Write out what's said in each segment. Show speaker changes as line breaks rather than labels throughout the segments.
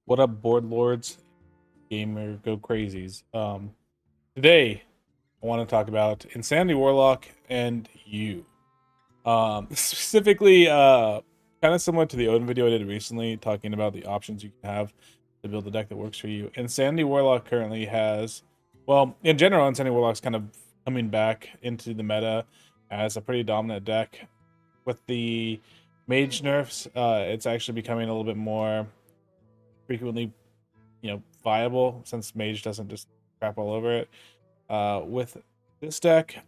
What up, board lords, gamer go crazies? Today I want to talk about Insanity Warlock and you. Specifically, kind of similar to the Odin video I did recently, talking about the options you can have to build a deck that works for you. Insanity Warlock currently has, well, in general, Insanity Warlock's kind of coming back into the meta as a pretty dominant deck. With the mage nerfs, it's actually becoming a little bit more frequently viable since mage doesn't just crap all over it. With this deck,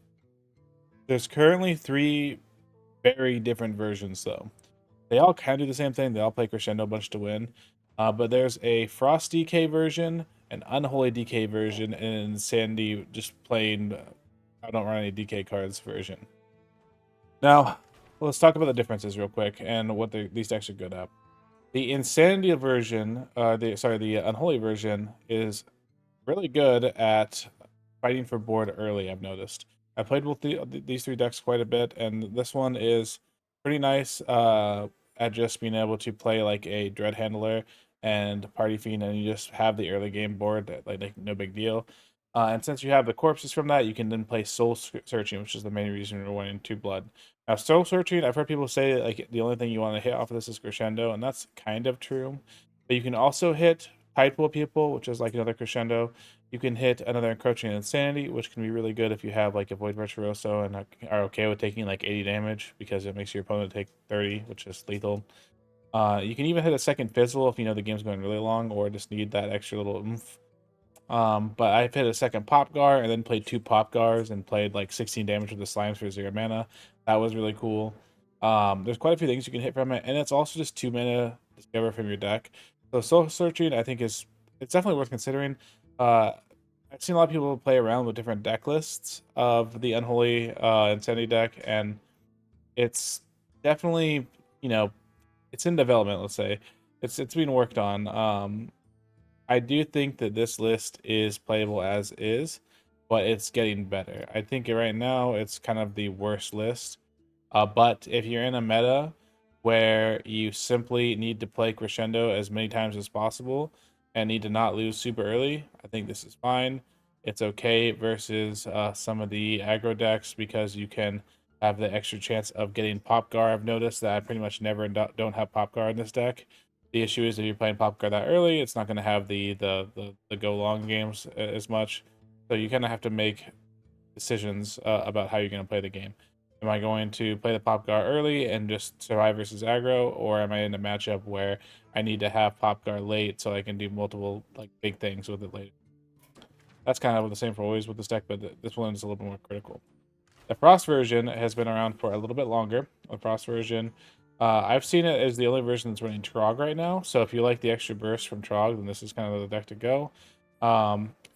there's currently three very different versions though. They all kind of do the same thing. They all play crescendo a bunch to win. But there's a Frost DK version, an Unholy DK version, and Sandy just plain I don't run any DK cards version. Now, let's talk about the differences real quick and what these decks are good at. The Insanity version, the Unholy version is really good at fighting for board early. I've noticed. I played with these three decks quite a bit, and this one is pretty nice at just being able to play like a Dread Handler and Party Fiend, and you just have the early game board, like no big deal. And since you have the corpses from that, you can then play Soul Searching, which is the main reason you're winning 2 blood. Now, Soul Searching, I've heard people say like the only thing you want to hit off of this is Crescendo, and that's kind of true. But you can also hit Tidepool People, which is like another Crescendo. You can hit another Encroaching Insanity, which can be really good if you have like a Void Virtuoso and are okay with taking like 80 damage because it makes your opponent take 30, which is lethal. You can even hit a second Fizzle if you know the game's going really long or just need that extra little oomph. But I've hit a second Pop Gar and then played 2 Pop Gars and played like 16 damage with the Slimes for 0 mana. That was really cool. There's quite a few things you can hit from it, and it's also just 2 mana discover from your deck. So Soul Searching, I think it's definitely worth considering. I've seen a lot of people play around with different deck lists of the Unholy Insanity deck, and it's definitely it's in development. Let's say it's being worked on. I do think that this list is playable as is, but it's getting better. I think right now it's kind of the worst list. But if you're in a meta where you simply need to play Crescendo as many times as possible and need to not lose super early, I think this is fine. It's okay versus some of the aggro decks because you can have the extra chance of getting Popgar. I've noticed that I pretty much never don't have Popgar in this deck. The issue is if you're playing Popgar that early, it's not going to have the go long games as much. So you kind of have to make decisions about how you're going to play the game. Am I going to play the Popgar early and just survive versus aggro, or am I in a matchup where I need to have Popgar late so I can do multiple like big things with it later? That's kind of the same for always with this deck, but this one is a little bit more critical. The Frost version has been around for a little bit longer. The Frost version, I've seen it as the only version that's running Trog right now. So if you like the extra burst from Trog, then this is kind of the deck to go.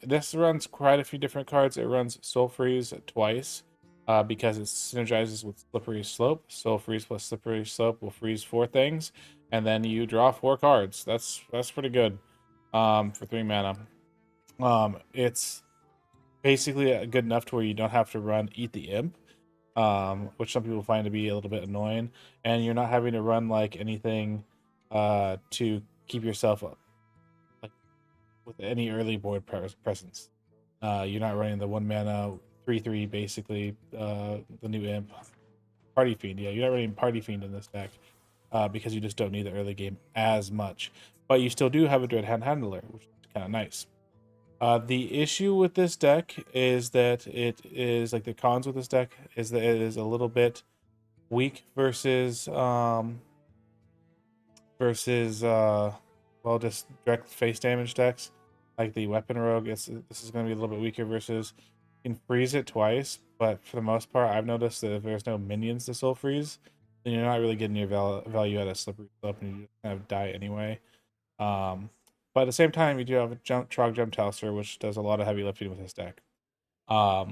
This runs quite a few different cards. It runs Soul Freeze twice because it synergizes with Slippery Slope. Soul Freeze plus Slippery Slope will freeze 4 things, and then you draw 4 cards. That's pretty good for 3 mana. It's basically good enough to where you don't have to run Eat the Imp, which some people find to be a little bit annoying, and you're not having to run like anything to keep yourself up like with any early board presence. You're not running the 1 mana 3/3 basically the new Imp Party Fiend. Yeah, you're not running Party Fiend in this deck because you just don't need the early game as much, but you still do have a Dread Handler, which is kind of nice. The issue with this deck is that it is like the cons with this deck is that it is a little bit weak versus well, just direct face damage decks like the Weapon Rogue. This is going to be a little bit weaker versus you can freeze it twice, but for the most part, I've noticed that if there's no minions to soul freeze, then you're not really getting your value out of Slippery Slope, and you just kind of die anyway. But at the same time, you do have a Trog Jump Towser, which does a lot of heavy lifting with this deck. I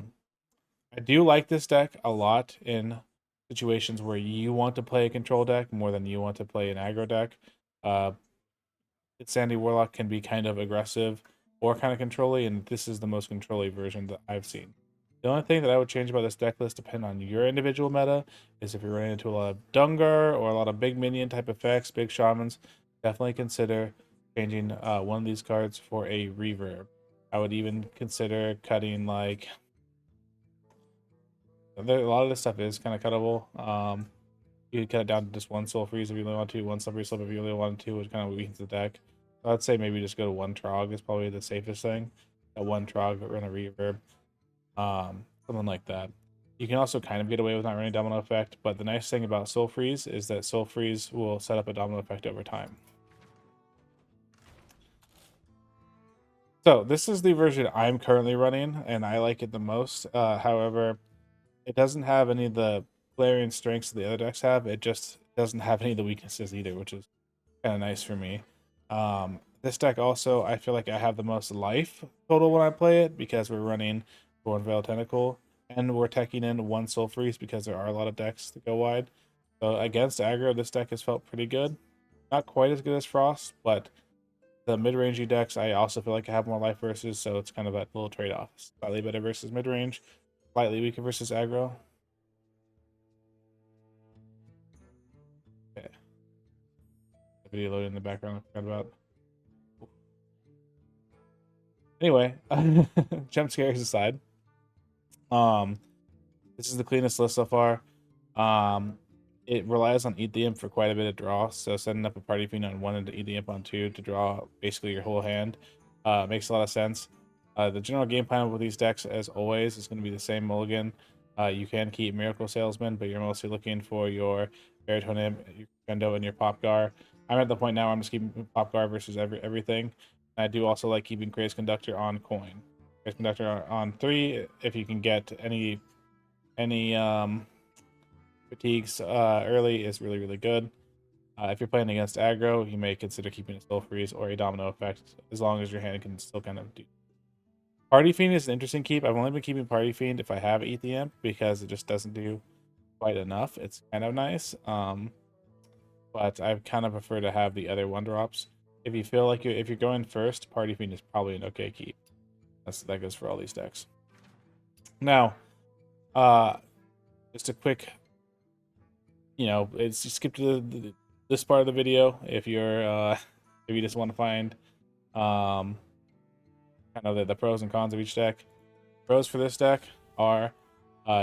do like this deck a lot in situations where you want to play a control deck more than you want to play an aggro deck. Sandy Warlock can be kind of aggressive or kind of controlly, and this is the most controlly version that I've seen. The only thing that I would change about this deck list, depending on your individual meta, is if you're running into a lot of Dungar or a lot of big minion type effects, big shamans, definitely consider changing one of these cards for a reverb. I would even consider cutting like a lot of this stuff is kind of cuttable. You could cut it down to just one soul freeze if you really want to, one slippery slip if you really wanted to, which kind of weakens the deck. So I'd say maybe just go to one Trog is probably the safest thing. At one Trog, but run a reverb, something like that. You can also kind of get away with not running domino effect, but the nice thing about soul freeze is that soul freeze will set up a domino effect over time. So this is the version I'm currently running, and I like it the most. However, it doesn't have any of the glaring strengths the other decks have. It just doesn't have any of the weaknesses either, which is kind of nice for me. This deck also, I feel like I have the most life total when I play it because we're running Thorn Veil Tentacle and we're teching in one Soul Freeze because there are a lot of decks that go wide. So against aggro, this deck has felt pretty good. Not quite as good as Frost, but the mid-rangey decks, I also feel like I have more life versus, so it's kind of a little trade-off. Slightly better versus mid-range, slightly weaker versus aggro. Okay. The video loading in the background, I forgot about. Anyway, jump scares aside. This is the cleanest list so far. It relies on Eat the Imp for quite a bit of draw, so setting up a Party Fiend on 1 and to Eat the Imp on 2 to draw basically your whole hand makes a lot of sense. The general game plan with these decks, as always, is going to be the same Mulligan. You can keep Miracle Salesman, but you're mostly looking for your Baritone Imp, your Crescendo, and your Popgar. I'm at the point now where I'm just keeping Popgar versus everything. I do also like keeping Craze Conductor on coin. Craze Conductor on 3 if you can get any fatigues early is really good. If you're playing against aggro, you may consider keeping a soul freeze or a domino effect as long as your hand can still kind of do. Party Fiend is an interesting keep. I've only been keeping Party Fiend if I have Eat the Imp because it just doesn't do quite enough. It's kind of nice, but I kind of prefer to have the other one drops. If you feel like if you're going first, Party Fiend is probably an okay keep. That goes for all these decks. Now, just a quick, it's just skip to this part of the video if you're if you just want to find kind of the pros and cons of each deck. Pros for this deck are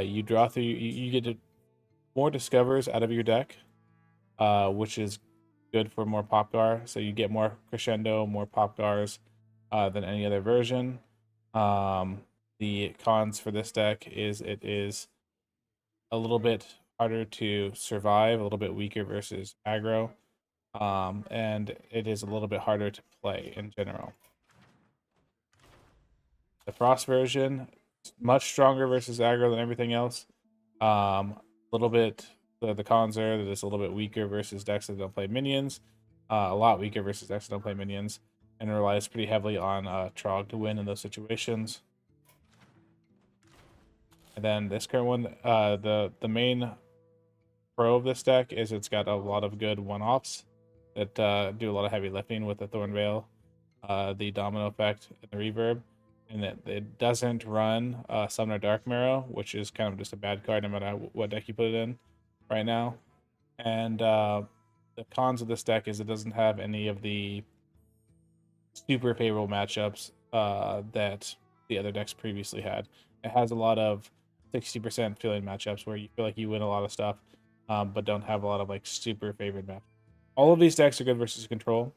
you draw through, you get more discovers out of your deck, which is good for more Popgar. So you get more Crescendo, more Popgars than any other version. The cons for this deck is it is a little bit harder to survive, a little bit weaker versus aggro, and it is a little bit harder to play in general. The Frost version, much stronger versus aggro than everything else. A little bit, the cons are that it's a little bit weaker versus decks that don't play minions, a lot weaker versus decks that don't play minions, and relies pretty heavily on Trog to win in those situations. And then this current one, the main pro of this deck is it's got a lot of good one-offs that do a lot of heavy lifting with the Thorn Veil, the Domino Effect, and the Reverb, and that it doesn't run Summoner Dark Marrow, which is kind of just a bad card no matter what deck you put it in right now. And the cons of this deck is it doesn't have any of the super favorable matchups that the other decks previously had. It has a lot of 60% feeling matchups where you feel like you win a lot of stuff, but don't have a lot of like super favored matchups. All of these decks are good versus control,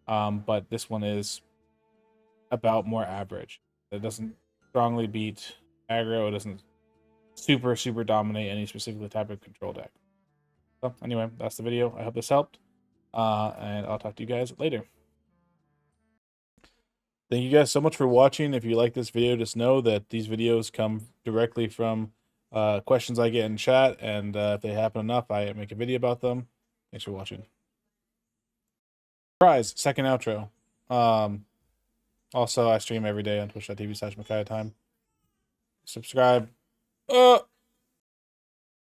but this one is about more average. It doesn't strongly beat aggro. It doesn't super dominate any specific type of control deck. So anyway, that's the video. I hope this helped, and I'll talk to you guys later. Thank you guys so much for watching. If you like this video, just know that these videos come directly from questions I get in chat, and if they happen enough, I make a video about them. Thanks for watching. Surprise, second outro. Also, I stream every day on twitch.tv/MakaiaTime. Subscribe.